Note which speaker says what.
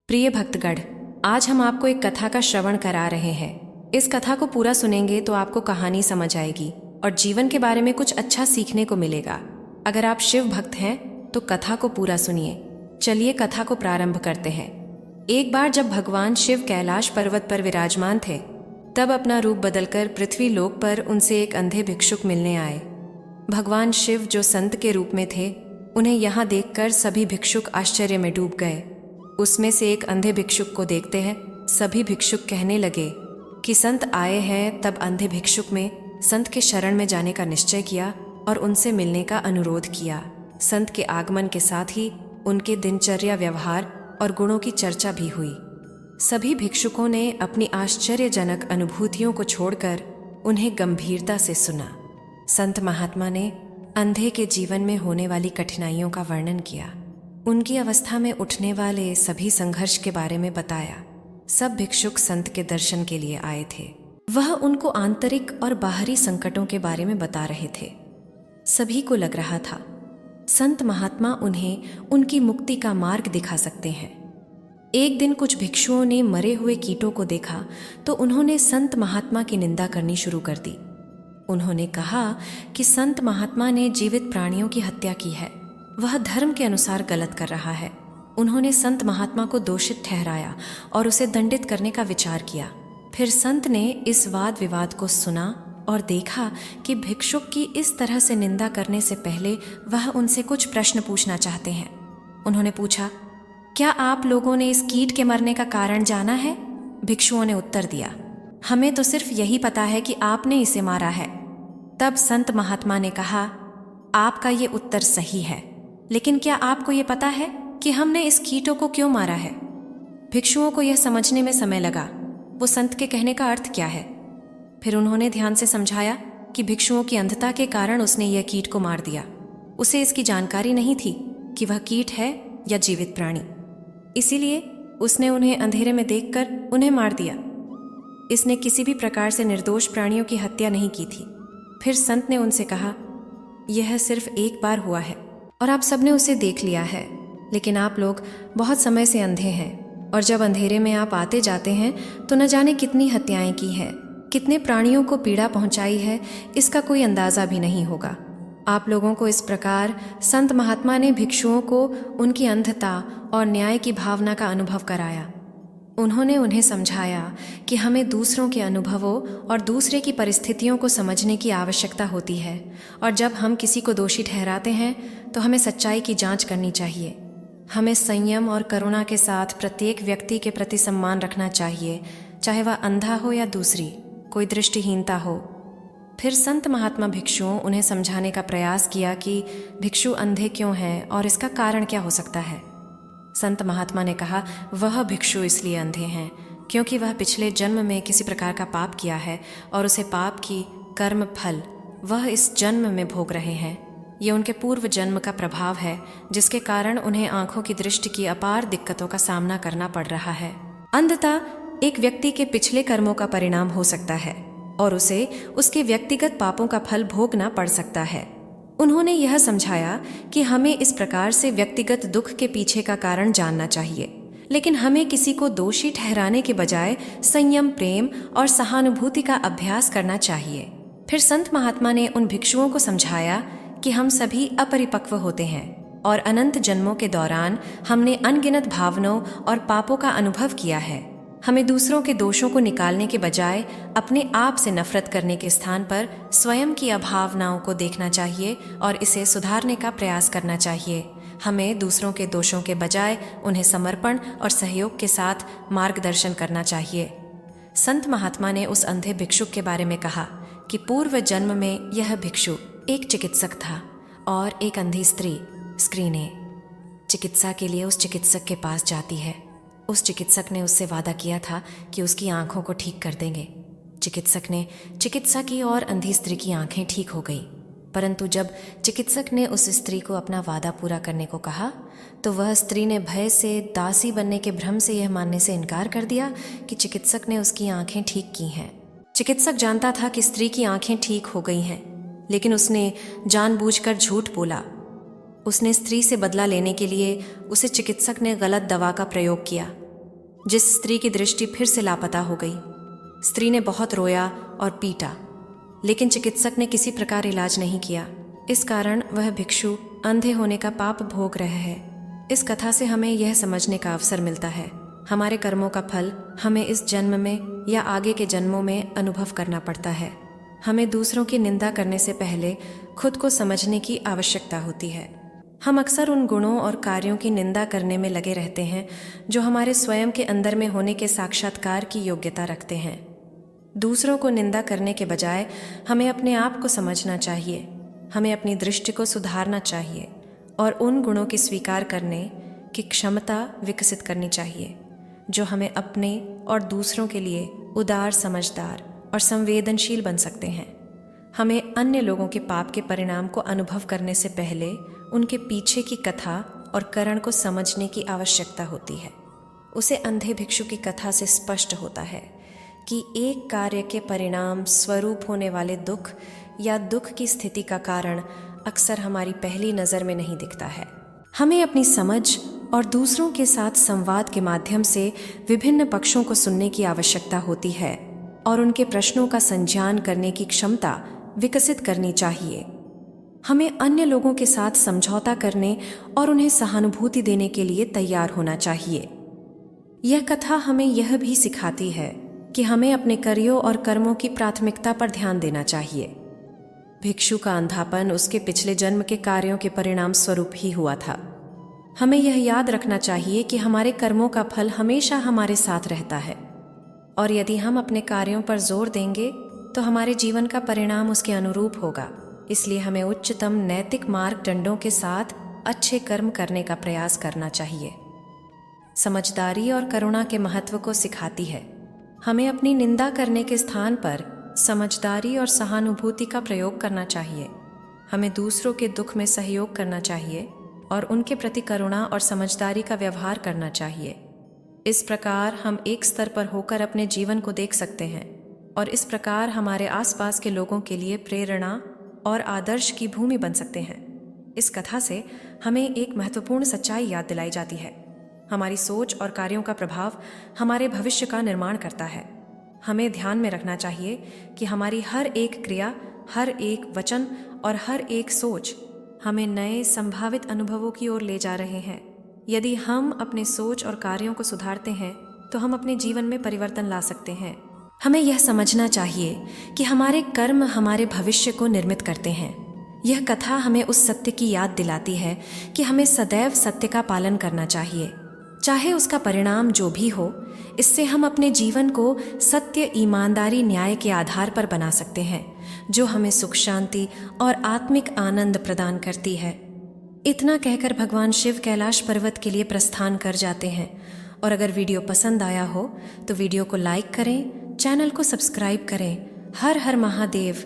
Speaker 1: प्रिय भक्तगण, आज हम आपको एक कथा का श्रवण करा रहे हैं। इस कथा को पूरा सुनेंगे तो आपको कहानी समझ आएगी और जीवन के बारे में कुछ अच्छा सीखने को मिलेगा। अगर आप शिव भक्त हैं तो कथा को पूरा सुनिए। चलिए कथा को प्रारंभ करते हैं। एक बार जब भगवान शिव कैलाश पर्वत पर विराजमान थे, तब अपना रूप बदलकर पृथ्वी लोक पर उनसे एक अंधे भिक्षुक मिलने आए। भगवान शिव जो संत के रूप में थे, उन्हें यहाँ देखकर सभी भिक्षुक आश्चर्य में डूब गए। उसमें से एक अंधे भिक्षुक को देखते हैं सभी भिक्षुक कहने लगे कि संत आए हैं। तब अंधे भिक्षुक में संत के शरण में जाने का निश्चय किया और उनसे मिलने का अनुरोध किया। संत के आगमन के साथ ही उनके दिनचर्या, व्यवहार और गुणों की चर्चा भी हुई। सभी भिक्षुकों ने अपनी आश्चर्यजनक अनुभूतियों को छोड़कर उन्हें गंभीरता से सुना। संत महात्मा ने अंधे के जीवन में होने वाली कठिनाइयों का वर्णन किया, उनकी अवस्था में उठने वाले सभी संघर्ष के बारे में बताया। सब भिक्षुक संत के दर्शन के लिए आए थे। वह उनको आंतरिक और बाहरी संकटों के बारे में बता रहे थे। सभी को लग रहा था संत महात्मा उन्हें उनकी मुक्ति का मार्ग दिखा सकते हैं। एक दिन कुछ भिक्षुओं ने मरे हुए कीटों को देखा तो उन्होंने संत महात्मा की निंदा करनी शुरू कर दी। उन्होंने कहा कि संत महात्मा ने जीवित प्राणियों की हत्या की है, वह धर्म के अनुसार गलत कर रहा है। उन्होंने संत महात्मा को दोषित ठहराया और उसे दंडित करने का विचार किया। फिर संत ने इस वाद विवाद को सुना और देखा कि भिक्षुक की इस तरह से निंदा करने से पहले वह उनसे कुछ प्रश्न पूछना चाहते हैं। उन्होंने पूछा, क्या आप लोगों ने इस कीट के मरने का कारण जाना है? भिक्षुओं ने उत्तर दिया, हमें तो सिर्फ यही पता है कि आपने इसे मारा है। तब संत महात्मा ने कहा, आपका ये उत्तर सही है, लेकिन क्या आपको ये पता है कि हमने इस कीटों को क्यों मारा है? भिक्षुओं को यह समझने में समय लगा वो संत के कहने का अर्थ क्या है। फिर उन्होंने ध्यान से समझाया कि भिक्षुओं की अंधता के कारण उसने यह कीट को मार दिया। उसे इसकी जानकारी नहीं थी कि वह कीट है या जीवित प्राणी, इसीलिए उसने उन्हें अंधेरे में देखकर उन्हें मार दिया। इसने किसी भी प्रकार से निर्दोष प्राणियों की हत्या नहीं की थी। फिर संत ने उनसे कहा, यह सिर्फ एक बार हुआ है और आप सबने उसे देख लिया है, लेकिन आप लोग बहुत समय से अंधे हैं और जब अंधेरे में आप आते जाते हैं तो न जाने कितनी हत्याएं की है, कितने प्राणियों को पीड़ा पहुंचाई है, इसका कोई अंदाज़ा भी नहीं होगा। आप लोगों को इस प्रकार संत महात्मा ने भिक्षुओं को उनकी अंधता और न्याय की भावना का अनुभव कराया। उन्होंने उन्हें समझाया कि हमें दूसरों के अनुभवों और दूसरे की परिस्थितियों को समझने की आवश्यकता होती है, और जब हम किसी को दोषी ठहराते हैं तो हमें सच्चाई की जांच करनी चाहिए। हमें संयम और करुणा के साथ प्रत्येक व्यक्ति के प्रति सम्मान रखना चाहिए, चाहे वह अंधा हो या दूसरी कोई दृष्टिहीनता हो। फिर संत महात्मा भिक्षुओं उन्हें समझाने का प्रयास किया कि भिक्षु अंधे क्यों हैं और इसका कारण क्या हो सकता है। संत महात्मा ने कहा, वह भिक्षु इसलिए अंधे हैं क्योंकि वह पिछले जन्म में किसी प्रकार का पाप किया है और उसे पाप की कर्म फल वह इस जन्म में भोग रहे हैं। ये उनके पूर्व जन्म का प्रभाव है, जिसके कारण उन्हें आंखों की दृष्टि की अपार दिक्कतों का सामना करना पड़ रहा है। अंधता एक व्यक्ति के पिछले कर्मों का परिणाम हो सकता है और उसे उसके व्यक्तिगत पापों का फल भोगना पड़ सकता है। उन्होंने यह समझाया कि हमें इस प्रकार से व्यक्तिगत दुख के पीछे का कारण जानना चाहिए, लेकिन हमें किसी को दोषी ठहराने के बजाय संयम, प्रेम और सहानुभूति का अभ्यास करना चाहिए। फिर संत महात्मा ने उन भिक्षुओं को समझाया कि हम सभी अपरिपक्व होते हैं और अनंत जन्मों के दौरान हमने अनगिनत भावनाओं और पापों का अनुभव किया है। हमें दूसरों के दोषों को निकालने के बजाय अपने आप से नफरत करने के स्थान पर स्वयं की अभावनाओं को देखना चाहिए और इसे सुधारने का प्रयास करना चाहिए। हमें दूसरों के दोषों के बजाय उन्हें समर्पण और सहयोग के साथ मार्गदर्शन करना चाहिए। संत महात्मा ने उस अंधे भिक्षुक के बारे में कहा कि पूर्व जन्म में यह भिक्षु एक चिकित्सक था और एक अंधी स्त्री ने चिकित्सा के लिए उस चिकित्सक के पास जाती है। उस चिकित्सक ने उससे वादा किया था कि उसकी आंखों को ठीक कर देंगे। चिकित्सक ने चिकित्सा की और अंधी स्त्री की आंखें ठीक हो गई, परंतु जब चिकित्सक ने उस स्त्री को अपना वादा पूरा करने को कहा तो वह स्त्री ने भय से, दासी बनने के भ्रम से यह मानने से इनकार कर दिया कि चिकित्सक ने उसकी आंखें ठीक की हैं। चिकित्सक जानता था कि स्त्री की आंखें ठीक हो गई हैं, लेकिन उसने जानबूझकर झूठ बोला। उसने स्त्री से बदला लेने के लिए उसे चिकित्सक ने गलत दवा का प्रयोग किया। जिस स्त्री की दृष्टि फिर से लापता हो गई। स्त्री ने बहुत रोया और पीटा, लेकिन चिकित्सक ने किसी प्रकार इलाज नहीं किया। इस कारण वह भिक्षु अंधे होने का पाप भोग रहा है। इस कथा से हमें यह समझने का अवसर मिलता है, हमारे कर्मों का फल हमें इस जन्म में या आगे के जन्मों में अनुभव करना पड़ता है। हमें दूसरों की निंदा करने से पहले खुद को समझने की आवश्यकता होती है। हम अक्सर उन गुणों और कार्यों की निंदा करने में लगे रहते हैं जो हमारे स्वयं के अंदर में होने के साक्षात्कार की योग्यता रखते हैं। दूसरों को निंदा करने के बजाय हमें अपने आप को समझना चाहिए। हमें अपनी दृष्टि को सुधारना चाहिए और उन गुणों की स्वीकार करने की क्षमता विकसित करनी चाहिए जो हमें अपने और दूसरों के लिए उदार, समझदार और संवेदनशील बन सकते हैं। हमें अन्य लोगों के पाप के परिणाम को अनुभव करने से पहले उनके पीछे की कथा और कारण को समझने की आवश्यकता होती है। उसे अंधे भिक्षु की कथा से स्पष्ट होता है कि एक कार्य के परिणाम स्वरूप होने वाले दुख या दुख की स्थिति का कारण अक्सर हमारी पहली नज़र में नहीं दिखता है। हमें अपनी समझ और दूसरों के साथ संवाद के माध्यम से विभिन्न पक्षों को सुनने की आवश्यकता होती है और उनके प्रश्नों का संज्ञान करने की क्षमता विकसित करनी चाहिए। हमें अन्य लोगों के साथ समझौता करने और उन्हें सहानुभूति देने के लिए तैयार होना चाहिए। यह कथा हमें यह भी सिखाती है कि हमें अपने कार्यों और कर्मों की प्राथमिकता पर ध्यान देना चाहिए। भिक्षु का अंधापन उसके पिछले जन्म के कार्यों के परिणाम स्वरूप ही हुआ था। हमें यह याद रखना चाहिए कि हमारे कर्मों का फल हमेशा हमारे साथ रहता है और यदि हम अपने कार्यों पर जोर देंगे तो हमारे जीवन का परिणाम उसके अनुरूप होगा। इसलिए हमें उच्चतम नैतिक मार्गदंडों के साथ अच्छे कर्म करने का प्रयास करना चाहिए। समझदारी और करुणा के महत्व को सिखाती है। हमें अपनी निंदा करने के स्थान पर समझदारी और सहानुभूति का प्रयोग करना चाहिए। हमें दूसरों के दुख में सहयोग करना चाहिए और उनके प्रति करुणा और समझदारी का व्यवहार करना चाहिए। इस प्रकार हम एक स्तर पर होकर अपने जीवन को देख सकते हैं और इस प्रकार हमारे आसपास के लोगों के लिए प्रेरणा और आदर्श की भूमि बन सकते हैं। इस कथा से हमें एक महत्वपूर्ण सच्चाई याद दिलाई जाती है। हमारी सोच और कार्यों का प्रभाव हमारे भविष्य का निर्माण करता है। हमें ध्यान में रखना चाहिए कि हमारी हर एक क्रिया, हर एक वचन और हर एक सोच हमें नए संभावित अनुभवों की ओर ले जा रहे हैं। यदि हम अपने सोच और कार्यों को सुधारते हैं तो हम अपने जीवन में परिवर्तन ला सकते हैं। हमें यह समझना चाहिए कि हमारे कर्म हमारे भविष्य को निर्मित करते हैं। यह कथा हमें उस सत्य की याद दिलाती है कि हमें सदैव सत्य का पालन करना चाहिए, चाहे उसका परिणाम जो भी हो। इससे हम अपने जीवन को सत्य, ईमानदारी, न्याय के आधार पर बना सकते हैं, जो हमें सुख, शांति और आत्मिक आनंद प्रदान करती है। इतना कहकर भगवान शिव कैलाश पर्वत के लिए प्रस्थान कर जाते हैं। और अगर वीडियो पसंद आया हो तो वीडियो को लाइक करें, चैनल को सब्सक्राइब करें। हर हर महादेव।